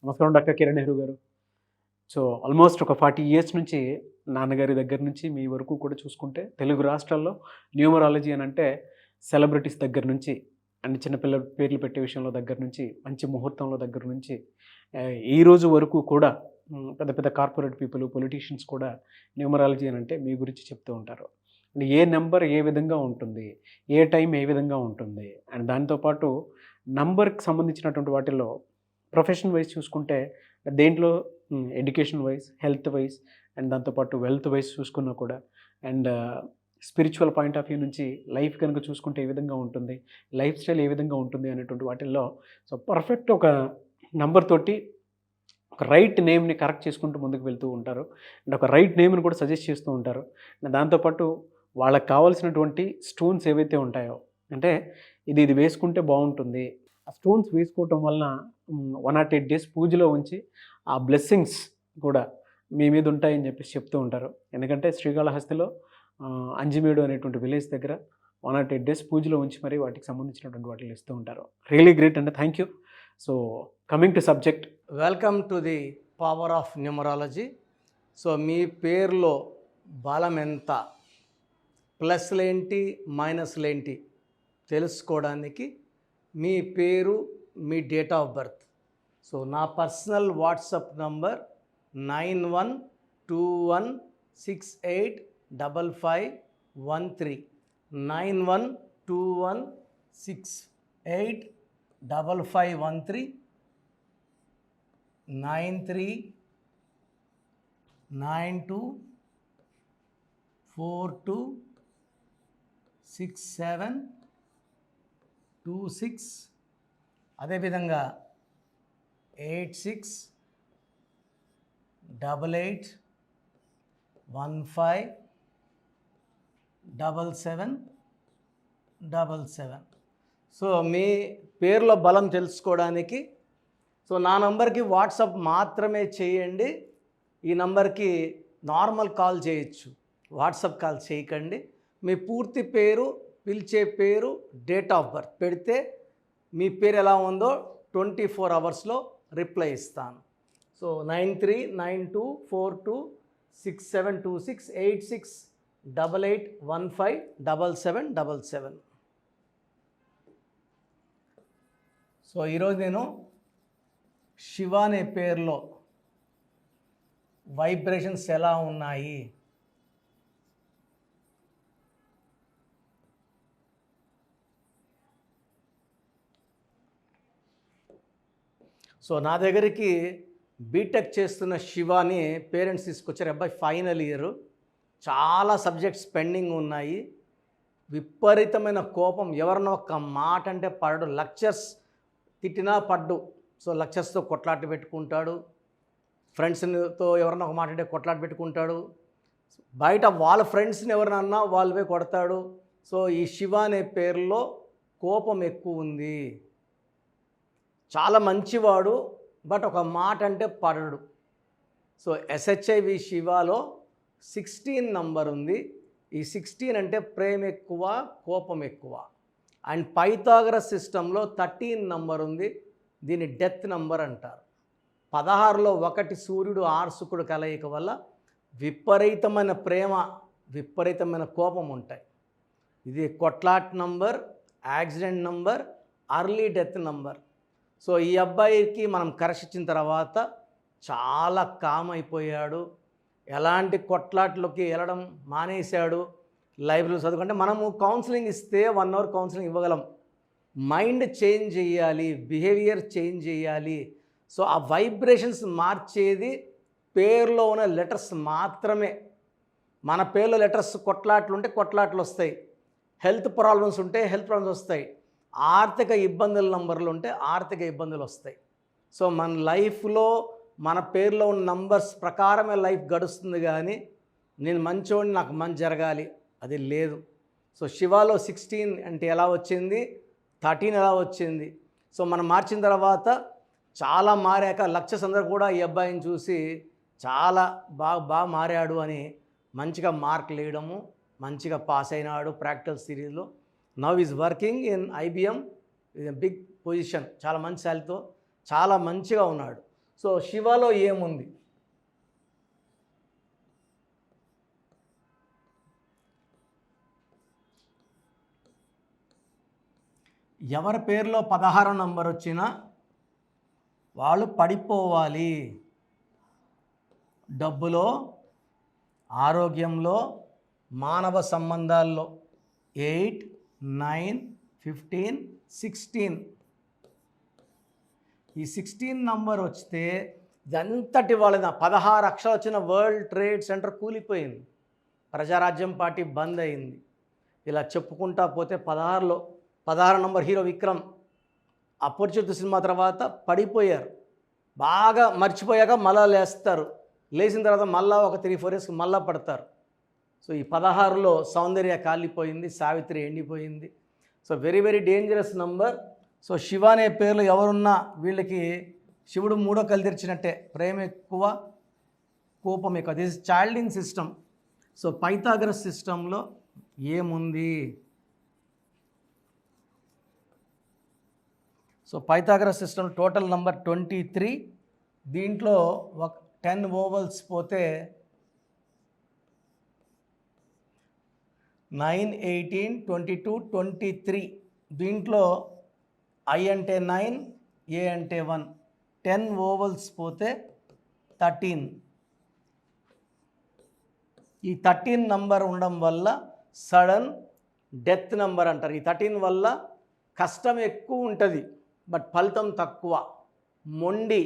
నమస్కారం డాక్టర్ కిరణ్ నెహ్రూ గారు. So almost ఒక 40 ఇయర్స్ నుంచి నాన్నగారి దగ్గర నుంచి మీ వరకు కూడా చూసుకుంటే తెలుగు రాష్ట్రాల్లో న్యూమరాలజీ అని అంటే సెలబ్రిటీస్ దగ్గర నుంచి అండ్ చిన్నపిల్లల పేర్లు పెట్టే విషయంలో దగ్గర నుంచి మంచి ముహూర్తంలో దగ్గర నుంచి ఈ రోజు వరకు కూడా పెద్ద పెద్ద కార్పొరేట్ పీపుల్ పొలిటీషియన్స్ కూడా న్యూమరాలజీ అని అంటే మీ గురించి చెప్తూ ఉంటారు. అండ్ ఏ నెంబర్ ఏ విధంగా ఉంటుంది, ఏ టైం ఏ విధంగా ఉంటుంది అండ్ దాంతోపాటు నంబర్కి సంబంధించినటువంటి వాటిల్లో ప్రొఫెషన్ వైజ్ చూసుకుంటే దేంట్లో education wise, health wise and దాంతోపాటు వెల్త్ వైజ్ చూసుకున్నా కూడా and spiritual point of view నుంచి లైఫ్ కనుక చూసుకుంటే ఏ విధంగా ఉంటుంది, లైఫ్ స్టైల్ ఏ విధంగా ఉంటుంది అనేటువంటి వాటిల్లో సో పర్ఫెక్ట్ ఒక నంబర్ తోటి ఒక రైట్ నేమ్ని కరెక్ట్ చేసుకుంటూ ముందుకు వెళ్తూ ఉంటారు అండ్ ఒక రైట్ నేమ్ని కూడా సజెస్ట్ చేస్తూ ఉంటారు. దాంతోపాటు వాళ్ళకి కావాల్సినటువంటి స్టోన్స్ ఏవైతే ఉంటాయో అంటే ఇది వేసుకుంటే బాగుంటుంది, ఆ స్టోన్స్ వేసుకోవటం వలన 108 డేస్ పూజలో ఉంచి ఆ బ్లెస్సింగ్స్ కూడా మీ మీద ఉంటాయని చెప్పేసి చెప్తూ ఉంటారు. ఎందుకంటే శ్రీకాళహస్తిలో అంజిమేడు అనేటువంటి విలేజ్ దగ్గర 108 డేస్ పూజలో ఉంచి మరి వాటికి సంబంధించినటువంటి వాటిని ఇస్తూ ఉంటారు. రియలీ గ్రేట్ అండి, thank you. So coming to subject, welcome to the power of numerology. So మీ పేరులో బలం ఎంత, ప్లస్లేంటి మైనస్లేంటి తెలుసుకోవడానికి మీ పేరు, మీ డేట్ ఆఫ్ బర్త్. సో నా పర్సనల్ వాట్సాప్ నంబర్ 9121685513 9121685513 9392426726, అదేవిధంగా 8688157777. సో మీ పేర్ల బలం తెలుసుకోవడానికి సో నా నంబర్కి వాట్సాప్ మాత్రమే చేయండి. ఈ నంబర్కి నార్మల్ కాల్ చేయొచ్చు, వాట్సాప్ కాల్ చేయకండి. మీ పూర్తి పేరు, పిలిచే పేరు, డేట్ ఆఫ్ బర్త్ పెడితే మీ పేరు ఎలా ఉందో 24 అవర్స్లో రిప్లై ఇస్తాను. సో 9392468688157777. సో ఈరోజు నేను శివ అనే పేరులో వైబ్రేషన్స్ ఎలా ఉన్నాయి, సో నా దగ్గరికి బీటెక్ చేస్తున్న శివాని పేరెంట్స్ తీసుకొచ్చారు. అబ్బాయి ఫైనల్ ఇయర్, చాలా సబ్జెక్ట్స్ పెండింగ్ ఉన్నాయి, విపరీతమైన కోపం, ఎవరన్నా ఒక మాట అంటే పడడు, లెక్చర్స్ తిట్టినా పడ్డు. సో లెక్చర్స్తో కొట్లాట పెట్టుకుంటాడు, ఫ్రెండ్స్తో ఎవరన్నా ఒక మాట అంటే కొట్లాట పెట్టుకుంటాడు, బయట వాళ్ళ ఫ్రెండ్స్ని ఎవరినన్నా వాళ్ళవే కొడతాడు. సో ఈ శివ అనే పేరులో కోపం ఎక్కువ ఉంది. చాలా మంచివాడు, బట్ ఒక మాట అంటే పడడు. సో SHIV శివాలో 16 నంబర్ ఉంది. ఈ 16 అంటే ప్రేమ ఎక్కువ, కోపం ఎక్కువ. అండ్ పైథాగరస్ సిస్టంలో 13 నంబర్ ఉంది, దీన్ని డెత్ నంబర్ అంటారు. 16లో 1 సూర్యుడు 6 శుక్రుడు కలయిక వల్ల విపరీతమైన ప్రేమ, విపరీతమైన కోపం ఉంటాయి. ఇది కొట్లాట్ number, accident number, early death number. So ఈ అబ్బాయికి మనం కరెక్షన్ తర్వాత చాలా కామ్ అయిపోయాడు, ఎలాంటి కొట్లాట్లోకి వెళ్ళడం మానేశాడు. లైబ్రరీలో చదువుకుంటే మనము కౌన్సిలింగ్ ఇస్తే 1 అవర్ కౌన్సిలింగ్ ఇవ్వగలం. మైండ్ చేంజ్ చేయాలి, బిహేవియర్ చేంజ్ చేయాలి. సో ఆ వైబ్రేషన్స్ మార్చేది పేరులో ఉన్న లెటర్స్ మాత్రమే. మన పేరులో లెటర్స్ కొట్లాట్లు ఉంటే కొట్లాట్లు వస్తాయి, హెల్త్ ప్రాబ్లమ్స్ ఉంటే హెల్త్ ప్రాబ్లమ్స్ వస్తాయి, ఆర్థిక ఇబ్బందుల నంబర్లు ఉంటే ఆర్థిక ఇబ్బందులు వస్తాయి. సో మన లైఫ్లో మన పేరులో ఉన్న నంబర్స్ ప్రకారమే లైఫ్ గడుస్తుంది, కానీ నేను మంచోడిని నాకు మంచి జరగాలి అది లేదు. సో శివాలో 16 అంటే ఎలా వచ్చింది, 13 ఎలా వచ్చింది. సో మనం మార్చిన తర్వాత చాలా మారాక లెక్చర్స్ అందరూ కూడా ఈ అబ్బాయిని చూసి చాలా బాగా మారాడు అని మంచిగా మార్కులు వేయడము, మంచిగా పాస్ అయినాడు ప్రాక్టికల్ సిరీస్లో. Now is working in IBM, big position, చాలా మంచి శాలరీతో చాలా మంచిగా ఉన్నాడు. సో శివలో ఏముంది? ఎవరి పేరులో 16 నంబర్ వచ్చినా వాళ్ళు పడిపోవాలి. డబ్బులో, ఆరోగ్యంలో, మానవ సంబంధాల్లో 8, 9, 15, 16. ఈ 16 నంబర్ వస్తే ఎంతటి వాళ్ళ 16 అక్షరాలు వచ్చిన వరల్డ్ ట్రేడ్ సెంటర్ కూలిపోయింది. ప్రజారాజ్యం పార్టీ బంద్ అయింది. ఇలా చెప్పుకుంటా పోతే 16 నంబర్ హీరో విక్రమ్ అపరిచిత సినిమా తర్వాత పడిపోయారు. బాగా మర్చిపోయాక మళ్ళా లేస్తారు. లేచిన తర్వాత మళ్ళా ఒక 3-4 ఇయర్స్కి మళ్ళా పడతారు. సో ఈ 16లో సౌందర్య కాలిపోయింది, సావిత్రి ఎండిపోయింది. So very very dangerous number. So Shiva అనే పేర్లు ఎవరున్నా వీళ్ళకి శివుడు 3వ కళ్ళు తెరిచినట్టే. ప్రేమ ఎక్కువ, కోపం ఎక్కువ. This Chaldean system. So Pythagoras సిస్టంలో ఏముంది? So Pythagoras system total number 23. దీంట్లో ఒక 10 ఓవల్స్ పోతే 9, 18, 22, 23. దీంట్లో I అంటే 9, A అంటే 1. 10 ఓవల్స్ పోతే 13. ఈ 13 నంబర్ ఉండడం వల్ల సడన్ డెత్ నంబర్ అంటారు. ఈ 13 వల్ల కష్టం ఎక్కువ ఉంటుంది, బట్ ఫలితం తక్కువ. మొండి,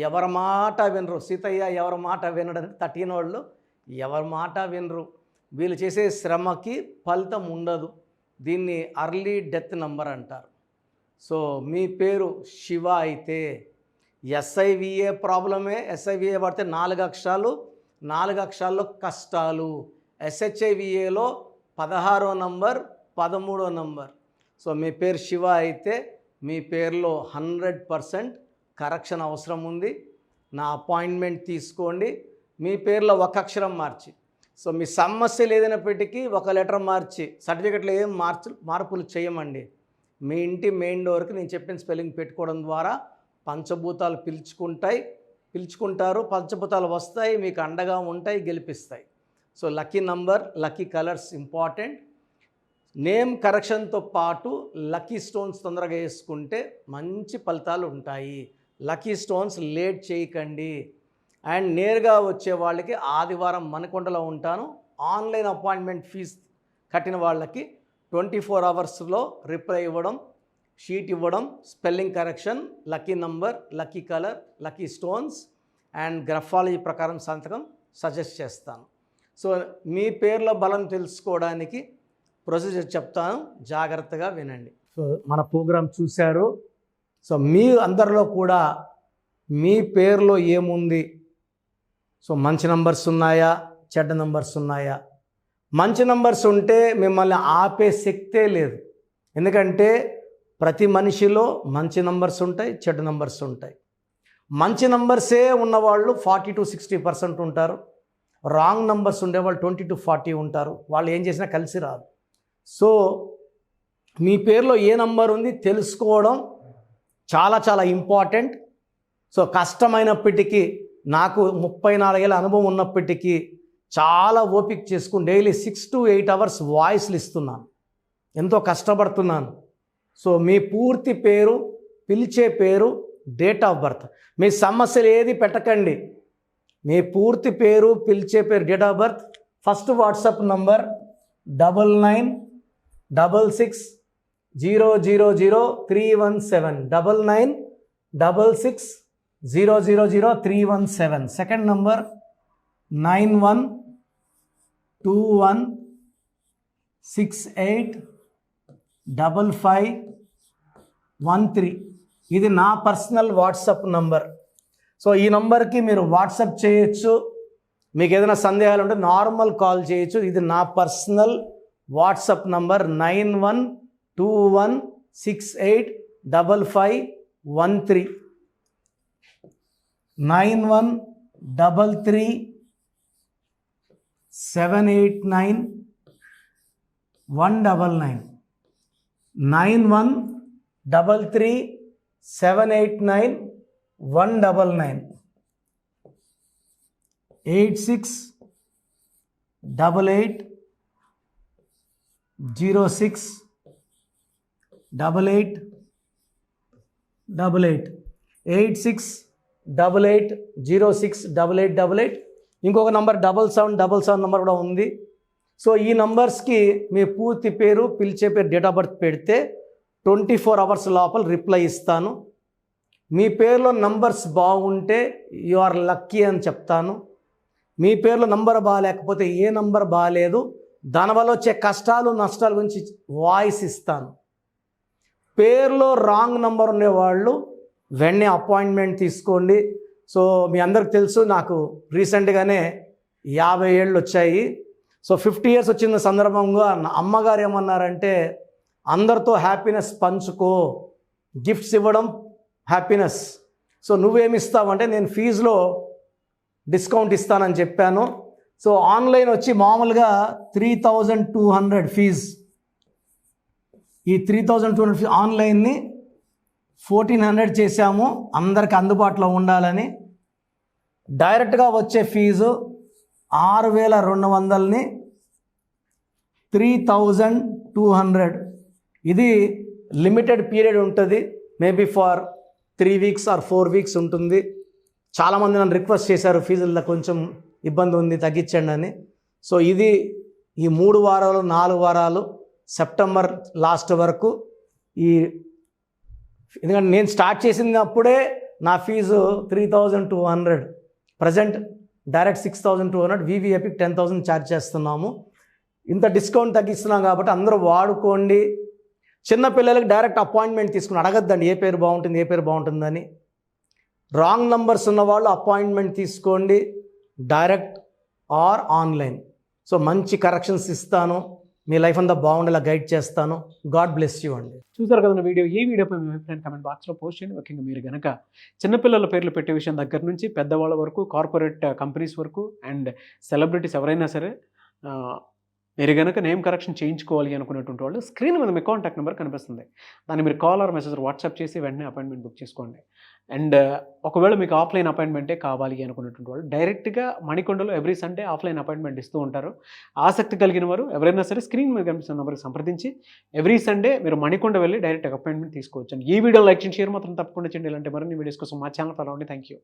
ఎవరి మాట వినరు. సీతయ్య ఎవరి మాట వినడం. 13 వాళ్ళు ఎవరి మాట వినరు. వీళ్ళు చేసే శ్రమకి ఫలితం ఉండదు. దీన్ని అర్లీ డెత్ నంబర్ అంటారు. సో మీ పేరు శివ అయితే SIVA ప్రాబ్లమే. SIVA పడితే 4 అక్షరాలు, 4 అక్షరాల్లో కష్టాలు. SHIVAలో 16వ నంబర్, 13వ నంబర్. సో మీ పేరు శివ అయితే మీ పేరులో 100% కరెక్షన్ అవసరం ఉంది. నా అపాయింట్మెంట్ తీసుకోండి. మీ పేరులో ఒక అక్షరం మార్చి, సో మీ సమస్యలు ఏదైనప్పటికీ ఒక లెటర్ మార్చి, సర్టిఫికెట్లో ఏం మార్పులు చేయమండి. మీ ఇంటి మెయిన్ డోర్కి నేను చెప్పిన స్పెల్లింగ్ పెట్టుకోవడం ద్వారా పంచభూతాలు పిలుచుకుంటారు. పంచభూతాలు వస్తాయి, మీకు అండగా ఉంటాయి, గెలిపిస్తాయి. So lucky number, lucky colours important. Name కరెక్షన్తో పాటు లక్కీ స్టోన్స్ తొందరగా వేసుకుంటే మంచి ఫలితాలు ఉంటాయి. లక్కీ స్టోన్స్ లేట్ చేయకండి. అండ్ నేరుగా వచ్చే వాళ్ళకి ఆదివారం మణికొండలో ఉంటాను. ఆన్లైన్ అపాయింట్మెంట్ ఫీజు కట్టిన వాళ్ళకి 24 అవర్స్లో రిప్లై ఇవ్వడం, షీట్ ఇవ్వడం, spelling correction, lucky number, lucky colour, lucky stones and graphology ప్రకారం సంతకం సజెస్ట్ చేస్తాను. సో మీ పేర్లో బలం తెలుసుకోవడానికి ప్రొసీజర్ చెప్తాను, జాగ్రత్తగా వినండి. సో మన ప్రోగ్రాం చూశారు. సో మీ అందరిలో కూడా మీ పేరులో ఏముంది? సో మంచి నంబర్స్ ఉన్నాయా, చెడ్డ నంబర్స్ ఉన్నాయా? మంచి నంబర్స్ ఉంటే మిమ్మల్ని ఆపే శక్తే లేదు. ఎందుకంటే ప్రతి మనిషిలో మంచి నంబర్స్ ఉంటాయి, చెడ్డ నంబర్స్ ఉంటాయి. మంచి నంబర్సే ఉన్నవాళ్ళు 40-60% ఉంటారు. రాంగ్ నంబర్స్ ఉండేవాళ్ళు 20-40 ఉంటారు. వాళ్ళు ఏం చేసినా కలిసి రాదు. సో మీ పేరులో ఏ నంబర్ ఉంది తెలుసుకోవడం చాలా చాలా ఇంపార్టెంట్. సో కష్టమైనప్పటికీ, నాకు 34 ఏళ్ళ అనుభవం ఉన్నప్పటికీ చాలా ఓపిక చేసుకుని డైలీ 6 to 8 అవర్స్ వాయిస్లు ఇస్తున్నాను. ఎంతో కష్టపడుతున్నాను. సో మీ పూర్తి పేరు, పిలిచే పేరు, డేట్ ఆఫ్ బర్త్, మీ సమస్యలు ఏది పెట్టకండి. మీ పూర్తి పేరు, పిలిచే పేరు, date of birth. First WhatsApp number 9966000317 9966000317. Second number 9121685513. ఇది నా పర్సనల్ వాట్సాప్ నంబర్. సో ఈ నంబర్కి మీరు వాట్సాప్ చేయొచ్చు. మీకు ఏదైనా సందేహాలు ఉంటే నార్మల్ కాల్ చేయొచ్చు. ఇది నా పర్సనల్ వాట్సాప్ నంబర్ 9121685513 9133789199 9133789199. 86880688 ఇంకొక నంబర్ 7777 నంబర్ కూడా ఉంది. సో ఈ నంబర్స్కి మీ పూర్తి పేరు, పిలిచే పేరు, డేట్ ఆఫ్ బర్త్ పెడితే 24 అవర్స్ లోపల రిప్లై ఇస్తాను. మీ పేరులో నంబర్స్ బాగుంటే యు ఆర్ లక్కీ అని చెప్తాను. మీ పేరులో నంబర్ బాగాలేకపోతే ఏ నంబర్ బాగాలేదు, దానివల్ల వచ్చే కష్టాలు నష్టాల గురించి వాయిస్ ఇస్తాను. పేరులో రాంగ్ నంబర్ ఉండేవాళ్ళు వెంటనే అపాయింట్మెంట్ తీసుకోండి. సో మీ అందరికి తెలుసు, నాకు రీసెంట్గానే 50 ఏళ్ళు వచ్చాయి. సో 50 ఇయర్స్ వచ్చిన సందర్భంగా నా అమ్మగారు ఏమన్నారంటే, అందరితో హ్యాపీనెస్ పంచుకో, గిఫ్ట్స్ ఇవ్వడం హ్యాపీనెస్. సో నువ్వేమి ఇస్తావంటే, నేను ఫీజులో డిస్కౌంట్ ఇస్తానని చెప్పాను. సో ఆన్లైన్ వచ్చి మామూలుగా 3200 ఫీజ్. ఈ 3200 ఫీజ్ ఆన్లైన్ని 1400 చేశాము, అందరికి అందుబాటులో ఉండాలని. డైరెక్ట్గా వచ్చే ఫీజు 6200ని 3200. ఇది లిమిటెడ్ పీరియడ్ ఉంటుంది, maybe for 3 weeks or 4 weeks ఉంటుంది. చాలామంది నన్ను రిక్వెస్ట్ చేశారు, ఫీజుల్లో కొంచెం ఇబ్బంది ఉంది తగ్గించండి అని. సో ఇది ఈ 3 వారాలు 4 వారాలు సెప్టెంబర్ లాస్ట్ వరకు. ఎందుకంటే నేను స్టార్ట్ చేసినప్పుడే నా ఫీజు 3200, ప్రజెంట్ డైరెక్ట్ 6200, వివిఐపికి 10,000 ఛార్జ్ చేస్తున్నాము. ఇంత డిస్కౌంట్ తగ్గిస్తున్నాం కాబట్టి అందరూ వాడుకోండి. చిన్నపిల్లలకి డైరెక్ట్ అపాయింట్మెంట్ తీసుకుని అడగద్దండి ఏ పేరు బాగుంటుంది ఏ పేరు బాగుంటుందని. రాంగ్ నంబర్స్ ఉన్నవాళ్ళు అపాయింట్మెంట్ తీసుకోండి, డైరెక్ట్ ఆర్ ఆన్లైన్. సో మంచి కరెక్షన్స్ ఇస్తాను, మీ లైఫ్ అంతా బాగుండేలా గైడ్ చేస్తాను. గాడ్ బ్లెస్ యూ అండి. చూసారు కదా వీడియో. ఈ వీడియోపై మీ అభిప్రాయం కమెంట్ బాక్స్లో పోస్ట్ చేయండి. ముఖ్యంగా మీరు కనుక చిన్నపిల్లల పేర్లు పెట్టే విషయం దగ్గర నుంచి పెద్దవాళ్ళ వరకు, కార్పొరేట్ కంపెనీస్ వరకు అండ్ సెలబ్రిటీస్ ఎవరైనా సరే మీరు కనుక నేమ్ కరెక్షన్ చేయించుకోవాలి అనుకునేటువంటి వాళ్ళు స్క్రీన్ మీద మీ కాంటాక్ట్ నెంబర్ కనిపిస్తుంది. దాన్ని మీరు కాల్ ఆర్ మెసేజ్ వాట్సాప్ చేసి వెంటనే అపాయింట్మెంట్ బుక్ చేసుకోండి. అండ్ ఒకవేళ మీకు ఆఫ్లైన్ అపాయింట్మెంటే కావాలి అనుకునేటువంటి వాళ్ళు డైరెక్ట్గా మణికొండలో ఎవ్రీ సండే ఆఫ్లైన్ అపాయింట్మెంట్ ఇస్తూ ఉంటారు. ఆసక్తి కలిగిన వారు ఎవరైనా సరే స్క్రీన్ మీద కనిపిస్తున్న నెంబర్కి సంప్రదించి ఎవ్రీ సండే మీరు మణికొండ వెళ్ళి డైరెక్ట్ అపాయింట్మెంట్ తీసుకోవచ్చు. ఈ వీడియో లైక్ చేయండి, షేర్ మాత్రం తప్పకుండా చేయండి. ఇలాంటి మరిన్ని వీడియోస్ కోసం మా ఛానల్ ఫాలో అవ్వండి. Thank you.